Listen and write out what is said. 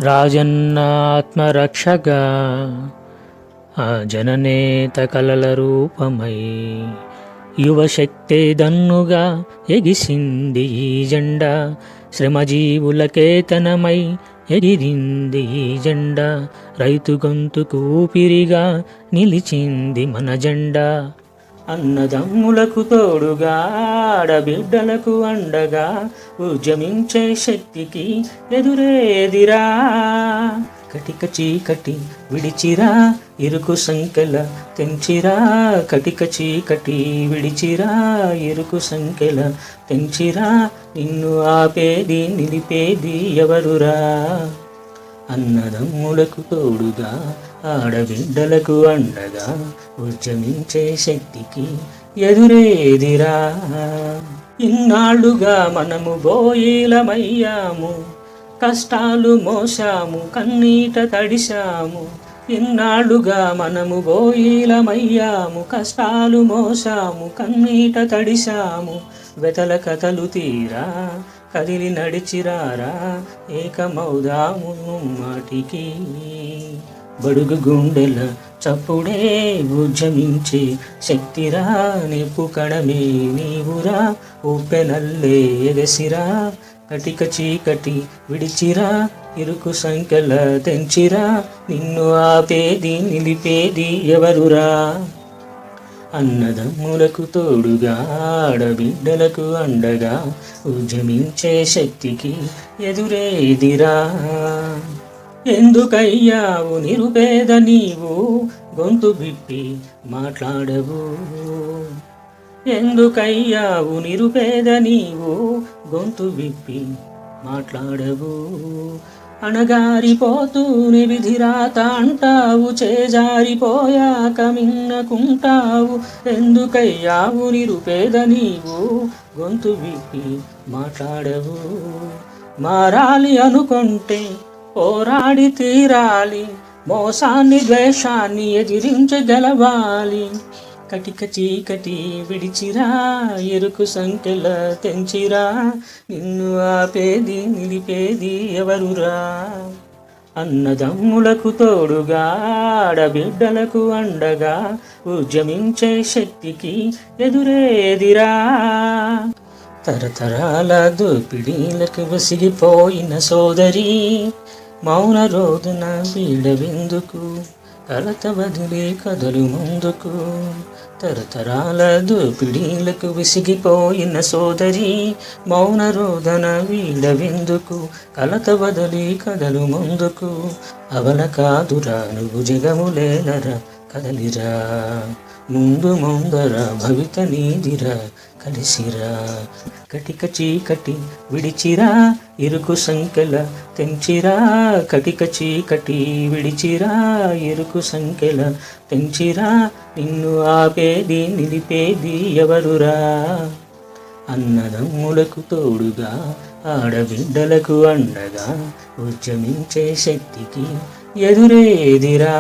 రాజన్న ఆత్మరక్షగా ఆ జననేత కలల రూపమై యువశక్తే దన్నుగా ఎగిసింది ఈ జెండా. శ్రమజీవులకేతనమై ఎగిరింది ఈ జెండా. రైతు గొంతుకు ఊపిరిగా నిలిచింది మన జెండా. అన్నదమ్ములకు తోడుగా ఆడబిడ్డలకు అండగా ఉద్యమించే శక్తికి ఎదురేదిరా. కటిక చీకటి విడిచిరా, ఇరుకు సంఖ్యల తెంచిరా. కటిక చీకటి విడిచిరా, ఇరుకు సంఖ్యల తెంచిరా. నిన్ను ఆపేది నిలిపేది ఎవరురా. అన్నదమ్ములకు తోడుగా ఆడబిడ్డలకు అండగా ఉద్యమించే శక్తికి ఎదురేదిరా. ఇన్నాళ్ళుగా మనము బోయిలమయ్యాము, కష్టాలు మోసాము, కన్నీట తడిశాము. ఇన్నాళ్ళుగా మనము బోయిలమయ్యాము, కష్టాలు మోసాము, కన్నీట తడిశాము. వెతల కథలు తీరా కదిలి నడిచిరారా, ఏకమౌదాము మాటికి. బడుగు గుండెల చప్పుడే ఉద్యమించే శక్తిరా. నిప్పు కణమే నీవురా, ఉప్పెనల్లే ఎగసిరా. కటిక చీకటి విడిచిరా, ఇరుకు సంఖ్యల తెంచిరా. నిన్ను ఆపేది నిలిపేది ఎవరురా. అన్నదమ్ములకు తోడుగా ఆడబిడ్డలకు అండగా ఉద్యమించే శక్తికి ఎదురేదిరా. ఎందుకయ్యావు నిరుపేద నీవు, గొంతు విప్పి మాట్లాడవు. ఎందుకయ్యావు నిరుపేద నీవు, గొంతు విప్పి మాట్లాడవు. అణగారిపోతూనే విధిరాత అంటావు, చేజారిపోయాక మిన్నకుంటావు. ఎందుకయ్యావు నిరుపేద నీవు, గొంతు విప్పి మాట్లాడవు. మారాలి అనుకుంటే పోరాడి తీరాలి, మోసాన్ని ద్వేషాన్ని ఎదిరించి గెలవాలి. కటిక చీకటి విడిచిరా, ఎరుకు సంఖ్యల తెంచిరా. నిన్ను ఆపేది నిలిపేది ఎవరురా. అన్నదమ్ములకు తోడుగా ఆడబిడ్డలకు అండగా ఉద్యమించే శక్తికి ఎదురేదిరా. తరతరాల దోపిడీలకు విసిగిపోయిన సోదరి, మౌన రోదన వీడవెందుకు, కలత వదిలే కదలు ముందుకు. తరతరాల దోపిడీలకు విసిగిపోయిన సోదరి, మౌన రోదన వీడవెందుకు, కలత వదిలి కదలు ముందుకు. అవల కాదురా నువ్వు జగములేలరా, కదలిరా ముందు ముందర భవిత నీదిరా, కలిసిరా. కటిక చీకటి విడిచిరా, ఇరుకు సంఖ్యల తెంచిరా. కటిక చీకటి విడిచిరా, ఇరుకు సంఖ్యల తెంచిరా. నిన్ను ఆపేది నిలిపేది ఎవరురా. అన్నదమ్ములకు తోడుగా ఆడబిడ్డలకు అండగా ఉద్యమించే శక్తికి ఎదురేదిరా.